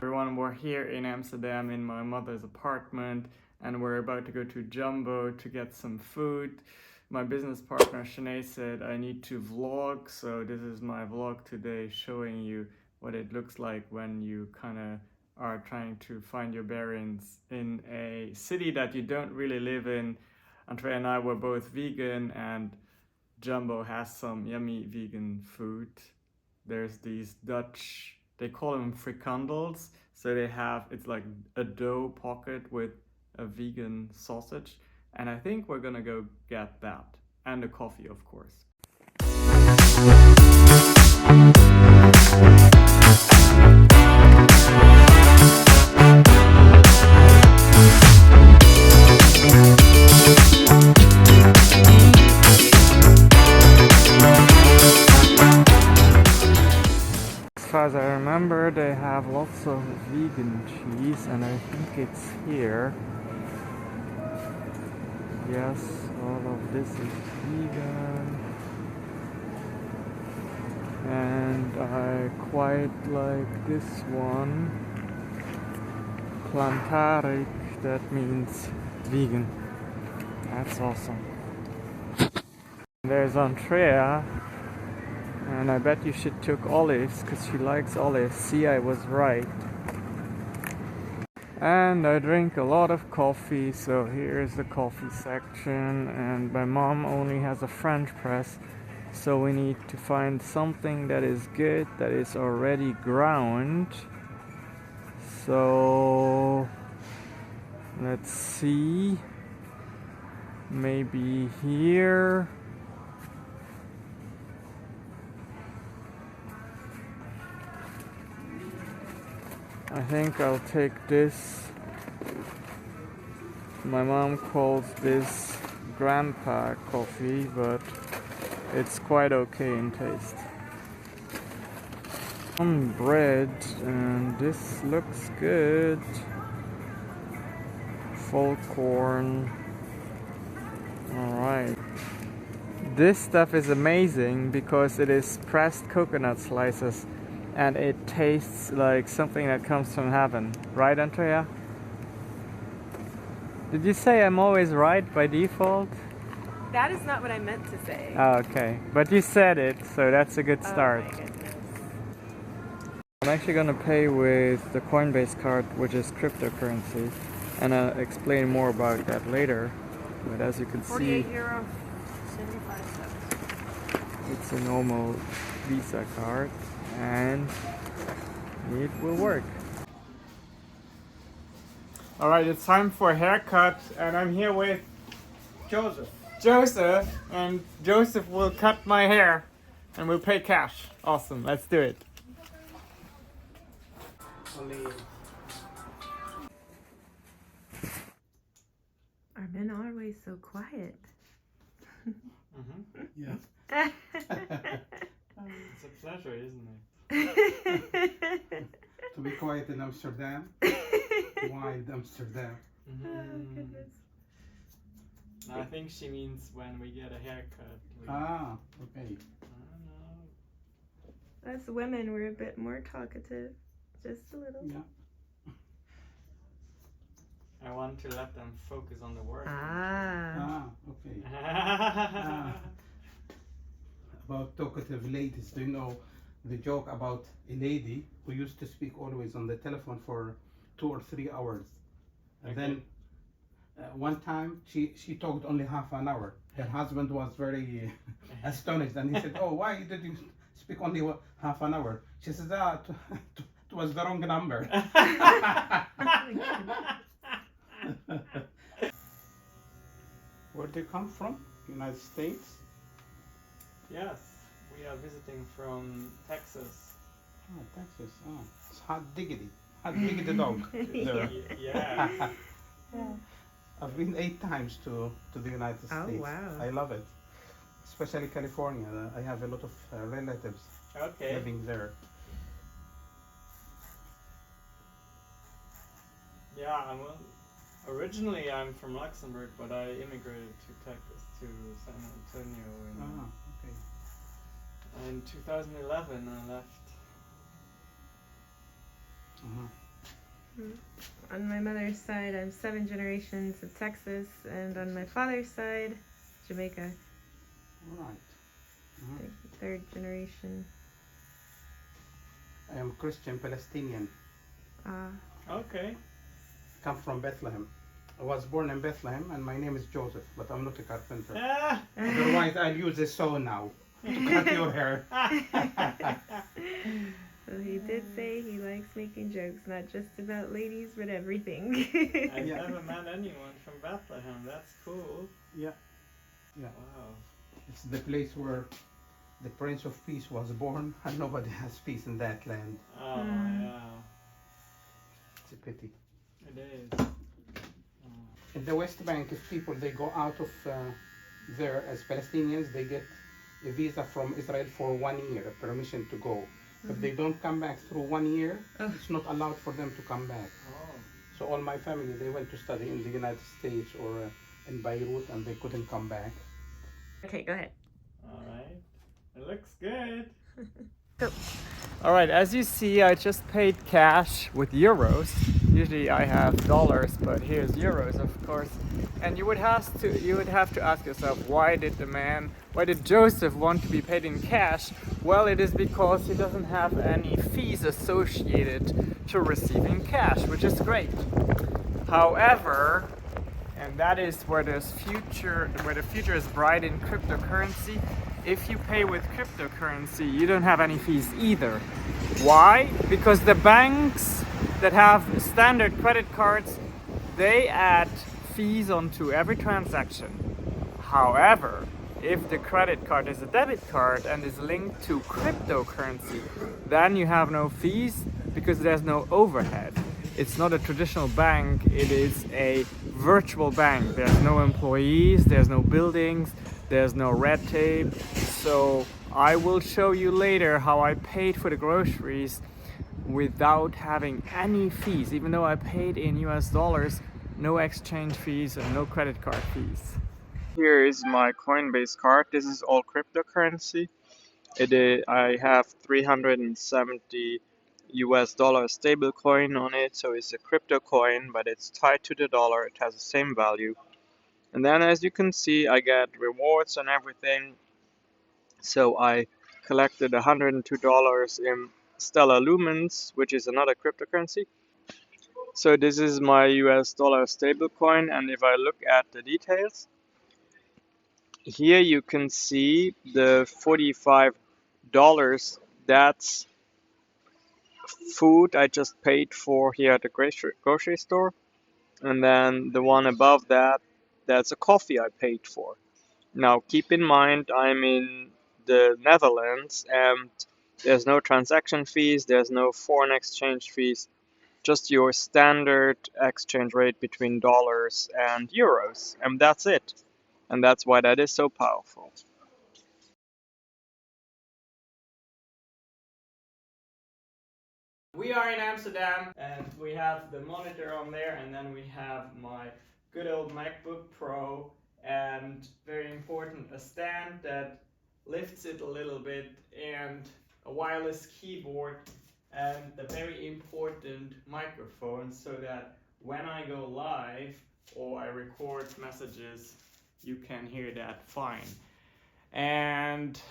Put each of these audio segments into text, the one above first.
Everyone, we're here in Amsterdam in my mother's apartment and we're about to go to Jumbo to get some food. My business partner Shanae said I need to vlog, so this is my vlog today showing you what it looks like when you kind of are trying to find your bearings in a city that you don't really live in. Andrea and I were both vegan and Jumbo has some yummy vegan food. There's these Dutch, they call them frikandels. So they have, it's like a dough pocket with a vegan sausage. And I think we're gonna go get that. And a coffee, of course. As far as I remember, they have lots of vegan cheese, and I think it's here. Yes, all of this is vegan. And I quite like this one. Plantarik, that means vegan. That's awesome. There's Andrea. And I bet you she took olives because she likes olives. See, I was right. And I drink a lot of coffee, so here's the coffee section. And my mom only has a French press, so we need to find something that is good, that is already ground. So let's see. Maybe here. I think I'll take this. My mom calls this grandpa coffee, but it's quite okay in taste. Some bread, and this looks good. Full corn. Alright. This stuff is amazing because it is pressed coconut slices. And it tastes like something that comes from heaven. Right, Andrea? Did you say I'm always right by default? That is not what I meant to say. Oh, okay. But you said it, so that's a good start. Oh my goodness. I'm actually going to pay with the Coinbase card, which is cryptocurrency. And I'll explain more about that later. But as you can see, €48, 75 cents. it's a normal Visa card. And it will work. Alright, it's time for a haircut, and I'm here with Joseph, and Joseph will cut my hair and we'll pay cash. Awesome, let's do it. Are men always so quiet? Yeah. It's a pleasure, isn't it? To be quiet in Amsterdam. Wild Amsterdam. Oh, goodness. No, I think she means when we get a haircut. Ah, okay. I don't know. Us women, we're a bit more talkative. Just a little. Yeah. I want to let them focus on the work. Ah. Okay. Ah. About talkative ladies, do you know the joke about a lady who used to speak always on the telephone for 2 or 3 hours? And then one time she talked only half an hour. Her husband was very astonished, and he said, "Oh, why did you speak only half an hour?" She says, it was the wrong number. Where do you come from? United States? Yes, we are visiting from Texas. Oh, Texas. Oh, it's hot diggity. Hot diggity dog. There. Yeah. I've been 8 times to the United Oh, States. wow. I love it. Especially California. I have a lot of relatives Okay. living there. Yeah, originally I'm from Luxembourg, but I immigrated to Texas, to San Antonio in Ah, okay. In 2011 I left. On my mother's side, I'm 7 generations of Texas, and on my father's side, Jamaica. Right. I think 3rd generation. I am Christian Palestinian. Okay. Come from Bethlehem. I was born in Bethlehem and my name is Joseph, but I'm not a carpenter. Otherwise, I'll use a saw now to cut your hair. Well, he did say he likes making jokes, not just about ladies, but everything. I've never met anyone from Bethlehem. That's cool. Yeah. Wow. It's the place where the Prince of Peace was born, and nobody has peace in that land. Oh, yeah. It's a pity. It is. In the West Bank, if people they go out of there as Palestinians, they get a visa from Israel for 1 year, permission to go. If they don't come back through 1 year, it's not allowed for them to come back. Oh. So all my family, they went to study in the United States or in Beirut, and they couldn't come back. Okay, go ahead. All right. It looks good. Go. All right, as you see, I just paid cash with euros. Usually I have dollars, but here's euros, of course. And you would have to ask yourself, why did Joseph want to be paid in cash? Well, it is because he doesn't have any fees associated to receiving cash, which is great. However, and that is where the future is bright in cryptocurrency. If you pay with cryptocurrency, you don't have any fees either. Why? Because the banks that have standard credit cards, they add fees onto every transaction. However, if the credit card is a debit card and is linked to cryptocurrency, then you have no fees because there's no overhead. It's not a traditional bank, it is a virtual bank. There's no employees, there's no buildings, there's no red tape. So I will show you later how I paid for the groceries without having any fees. Even though I paid in US dollars, no exchange fees and no credit card fees. Here is my Coinbase card. This is all cryptocurrency. I have 370 US dollar stable coin on it, so it's a crypto coin, but it's tied to the dollar. It has the same value. And then, as you can see, I get rewards and everything. So I collected $102 in Stellar Lumens, which is another cryptocurrency. So this is my US dollar stablecoin, and if I look at the details, here you can see the $45. That's food I just paid for here at the grocery store. And then the one above that, that's a coffee I paid for. Now keep in mind I'm in the Netherlands and there's no transaction fees, there's no foreign exchange fees, just your standard exchange rate between dollars and euros, and that's it. And that's why that is so powerful. We are in Amsterdam and we have the monitor on there, and then we have my good old MacBook Pro, and very important, a stand that lifts it a little bit, and a wireless keyboard, and a very important microphone so that when I go live or I record messages, you can hear that fine. And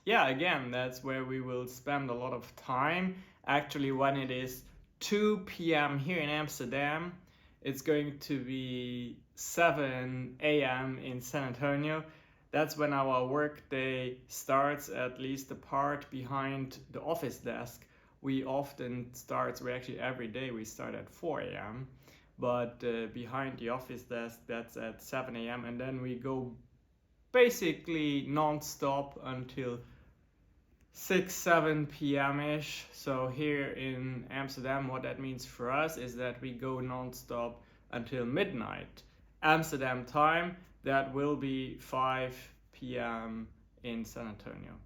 yeah, again, that's where we will spend a lot of time. Actually, when it is 2 p.m. here in Amsterdam, it's going to be 7 a.m. in San Antonio. That's when our workday starts, at least the part behind the office desk. We actually every day we start at 4 a.m. But behind the office desk, that's at 7 a.m. And then we go basically non-stop until 6-7 p.m.-ish. So here in Amsterdam, what that means for us is that we go non-stop until midnight Amsterdam time. That will be 5 p.m. in San Antonio.